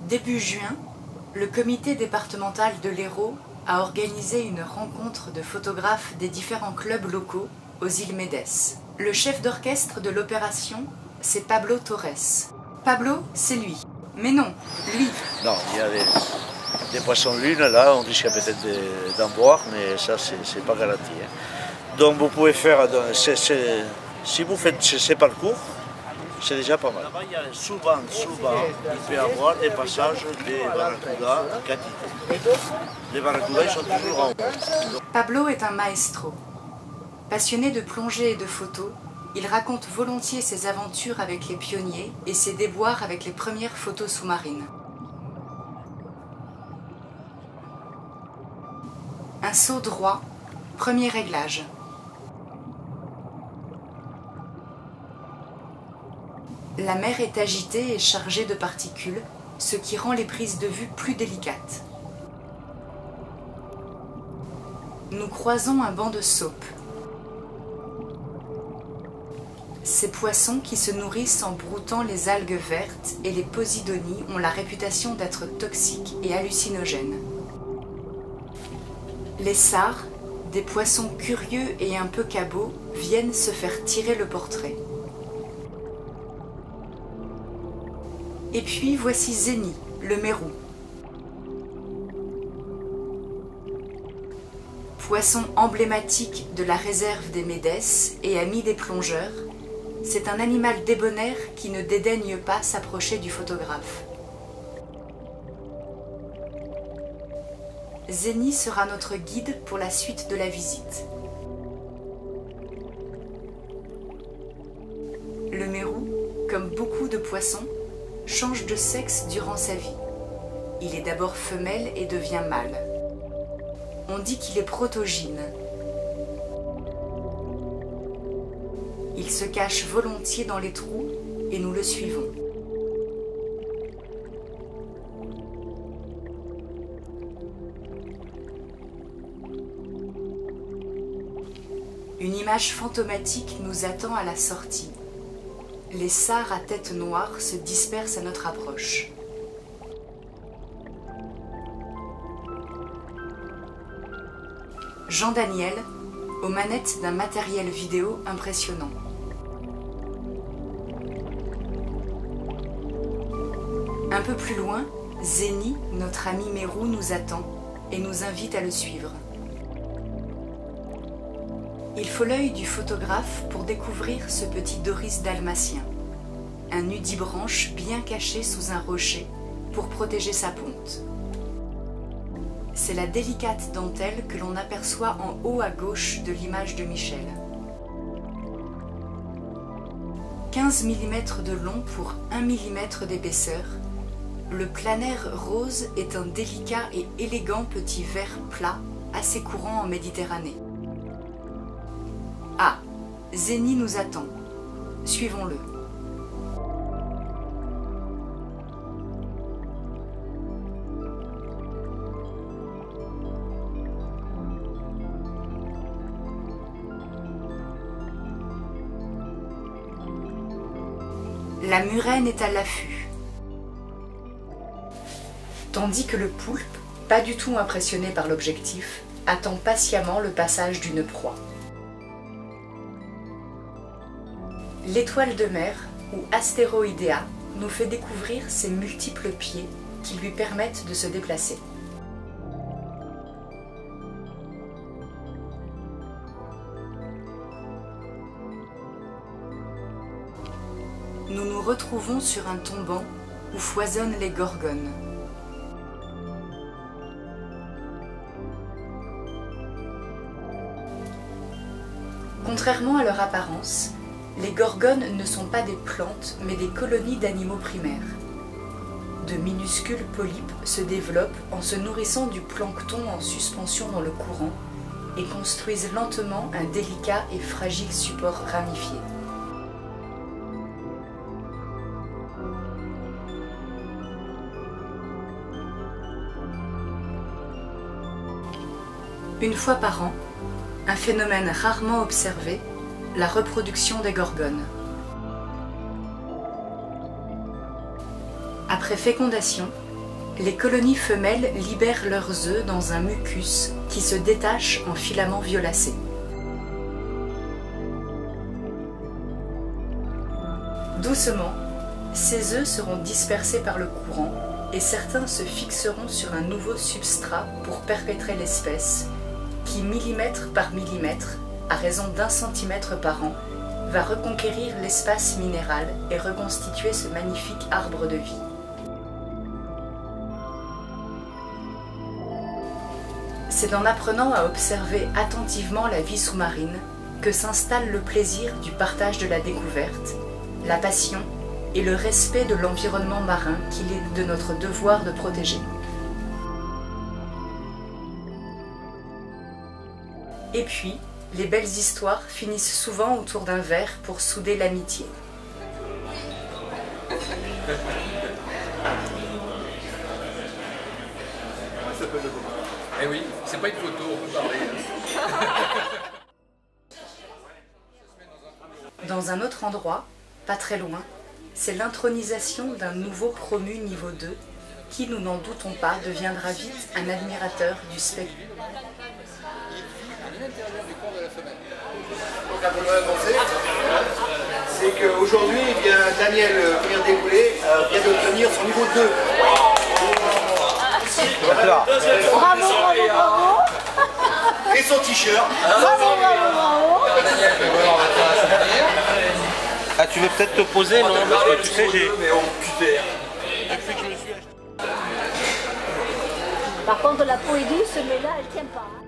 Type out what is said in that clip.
Début juin, le comité départemental de l'Hérault a organisé une rencontre de photographes des différents clubs locaux aux îles Médès. Le chef d'orchestre de l'opération, c'est Pablo Torres. Pablo, c'est lui. Mais non, lui. Non, il y a des poissons lune, là, on risque peut-être d'en boire, mais ça, c'est pas garanti. Hein. Donc vous pouvez faire, si vous faites ces parcours, c'est déjà pas mal. Là-bas, il y a souvent, il peut y avoir des passages des barracudas en quantité. Les barracudas, ils sont toujours en haut. Pablo est un maestro. Passionné de plongée et de photos, il raconte volontiers ses aventures avec les pionniers et ses déboires avec les premières photos sous-marines. Un saut droit, premier réglage. La mer est agitée et chargée de particules, ce qui rend les prises de vue plus délicates. Nous croisons un banc de saupe. Ces poissons qui se nourrissent en broutant les algues vertes et les posidonies ont la réputation d'être toxiques et hallucinogènes. Les sars, des poissons curieux et un peu cabots, viennent se faire tirer le portrait. Et puis voici Zéni, le mérou. Poisson emblématique de la réserve des Médès et ami des plongeurs, c'est un animal débonnaire qui ne dédaigne pas s'approcher du photographe. Zéni sera notre guide pour la suite de la visite. Le mérou, comme beaucoup de poissons, change de sexe durant sa vie. Il est d'abord femelle et devient mâle. On dit qu'il est protogyne. Il se cache volontiers dans les trous et nous le suivons. Une image fantomatique nous attend à la sortie. Les sars à tête noire se dispersent à notre approche. Jean-Daniel, aux manettes d'un matériel vidéo impressionnant. Un peu plus loin, Zéni, notre ami mérou, nous attend et nous invite à le suivre. Il faut l'œil du photographe pour découvrir ce petit doris dalmatien, un nudibranche bien caché sous un rocher pour protéger sa ponte. C'est la délicate dentelle que l'on aperçoit en haut à gauche de l'image de Michel. 15 mm de long pour 1 mm d'épaisseur, le planaire rose est un délicat et élégant petit verre plat assez courant en Méditerranée. Ah, Zéni nous attend. Suivons-le. La murène est à l'affût. Tandis que le poulpe, pas du tout impressionné par l'objectif, attend patiemment le passage d'une proie. L'étoile de mer, ou Astéroidea, nous fait découvrir ses multiples pieds qui lui permettent de se déplacer. Nous nous retrouvons sur un tombant où foisonnent les gorgones. Contrairement à leur apparence, les gorgones ne sont pas des plantes, mais des colonies d'animaux primaires. De minuscules polypes se développent en se nourrissant du plancton en suspension dans le courant et construisent lentement un délicat et fragile support ramifié. Une fois par an, un phénomène rarement observé, la reproduction des gorgones. Après fécondation, les colonies femelles libèrent leurs œufs dans un mucus qui se détache en filaments violacés. Doucement, ces œufs seront dispersés par le courant et certains se fixeront sur un nouveau substrat pour perpétrer l'espèce qui, millimètre par millimètre, à raison d'1 centimètre par an, va reconquérir l'espace minéral et reconstituer ce magnifique arbre de vie. C'est en apprenant à observer attentivement la vie sous-marine que s'installe le plaisir du partage de la découverte, la passion et le respect de l'environnement marin qu'il est de notre devoir de protéger. Et puis, les belles histoires finissent souvent autour d'un verre pour souder l'amitié. Eh oui, c'est pas une photo, on peut parler. Dans un autre endroit, pas très loin, c'est l'intronisation d'un nouveau promu niveau 2 qui, nous n'en doutons pas, deviendra vite un admirateur du spectacle. Donc, un peu avancé, c'est qu'aujourd'hui, Daniel Découlé vient d'obtenir son niveau 2. Bravo, bravo, bravo. Et son t-shirt. Bravo, bravo, bravo. Ah, tu veux peut-être te poser, non? Parce que tu sais, j'ai... Par contre, la peau est douce, mais là, elle tient pas.